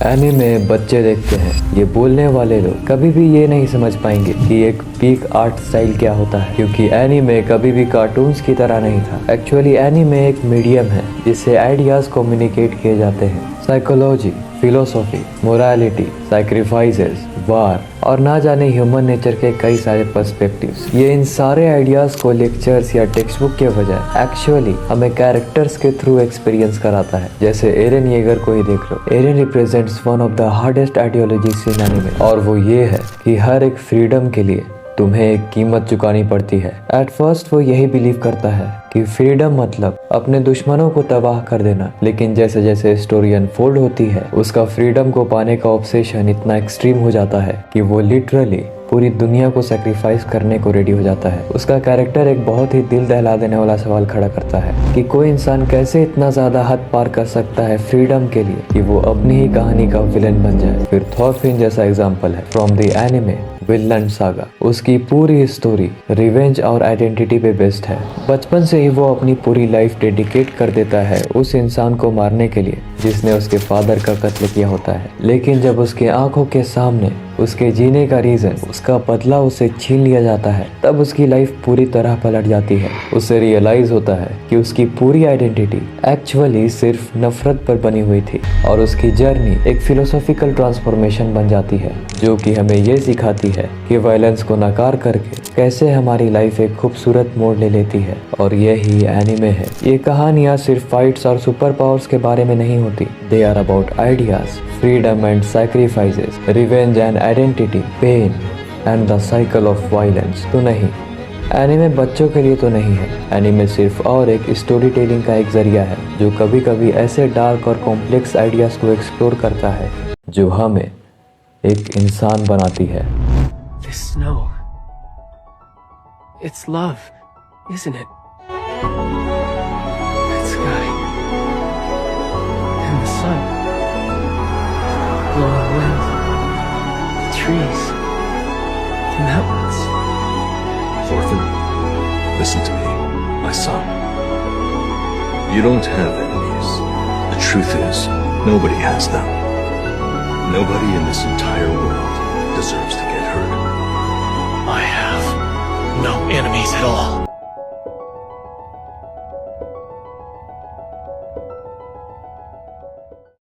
Anime बच्चे देखते हैं, ये बोलने वाले लोग कभी भी ये नहीं समझ पाएंगे कि एक पीक आर्ट स्टाइल क्या होता है, क्योंकि एनीमे कभी भी कार्टून्स की तरह नहीं था। एक्चुअली एनीमे एक मीडियम है जिससे आइडियाज कम्युनिकेट किए जाते हैं। साइकोलॉजी, फिलोसॉफी, मोरालिटी, सैक्रिफाइसेस, वार और ना जाने ह्यूमन नेचर के कई सारे पर्सपेक्टिव्स। ये इन सारे आइडियाज को लेक्चर्स या टेक्स्ट बुक के बजाय एक्चुअली हमें कैरेक्टर्स के थ्रू एक्सपीरियंस कराता है। जैसे एरन येगर को ही देख लो। Eren represents one of the hardest ideologies in anime, और वो ये है कि हर एक फ्रीडम के लिए तुम्हें एक कीमत चुकानी पड़ती है। एट फर्स्ट वो यही बिलीव करता है कि फ्रीडम मतलब अपने दुश्मनों को तबाह कर देना, लेकिन जैसे जैसे स्टोरी अनफोल्ड होती है उसका फ्रीडम को पाने का ऑब्सेशन इतना एक्सट्रीम हो जाता है कि वो लिटरली पूरी दुनिया को सैक्रिफाइस करने को रेडी हो जाता है। उसका कैरेक्टर एक बहुत ही दिल दहला देने वाला सवाल खड़ा करता है कि कोई इंसान कैसे इतना ज्यादा हद पार कर सकता है फ्रीडम के लिए कि वो अपनी ही कहानी का विलन बन जाए। फिर थॉरफिन जैसा एग्जाम्पल है from the anime Vinland saga. उसकी पूरी स्टोरी रिवेंज और आइडेंटिटी पे बेस्ड है। बचपन से ही वो अपनी पूरी लाइफ डेडिकेट कर देता है उस इंसान को मारने के लिए जिसने उसके फादर का कत्ल किया होता है, लेकिन जब उसके आंखों के सामने उसके जीने का रीजन, उसका बदला उसे छीन लिया जाता है, तब उसकी लाइफ पूरी तरह पलट जाती है। उसे रियलाइज होता है कि उसकी पूरी आइडेंटिटी एक्चुअली सिर्फ नफरत पर बनी हुई थी, और उसकी जर्नी एक फिलोसॉफिकल ट्रांसफॉर्मेशन बन जाती है जो कि हमें ये सिखाती है कि वायलेंस को नकार करके कैसे हमारी लाइफ एक खूबसूरत मोड़ ले लेती है। और यही एनीमे है। ये कहानियाँ सिर्फ फाइट्स और सुपर पावर्स के बारे में नहीं होती। They are about ideas, freedom and sacrifices, revenge and identity, pain and the cycle of violence. तो नहीं, एनीमे बच्चों के लिए तो नहीं है। एनीमे सिर्फ और एक स्टोरी टेलिंग का एक जरिया है जो कभी कभी ऐसे डार्क और कॉम्प्लेक्स आइडियाज को एक्सप्लोर करता है जो हमें एक इंसान बनाती है। The snow. It's love, isn't it? That sky. And the sun. Blowing wind. The trees. The mountains. Thorfinn, listen to me, my son. You don't have enemies. The truth is, nobody has them. Nobody in this entire world deserves to get hurt. I have no enemies at all.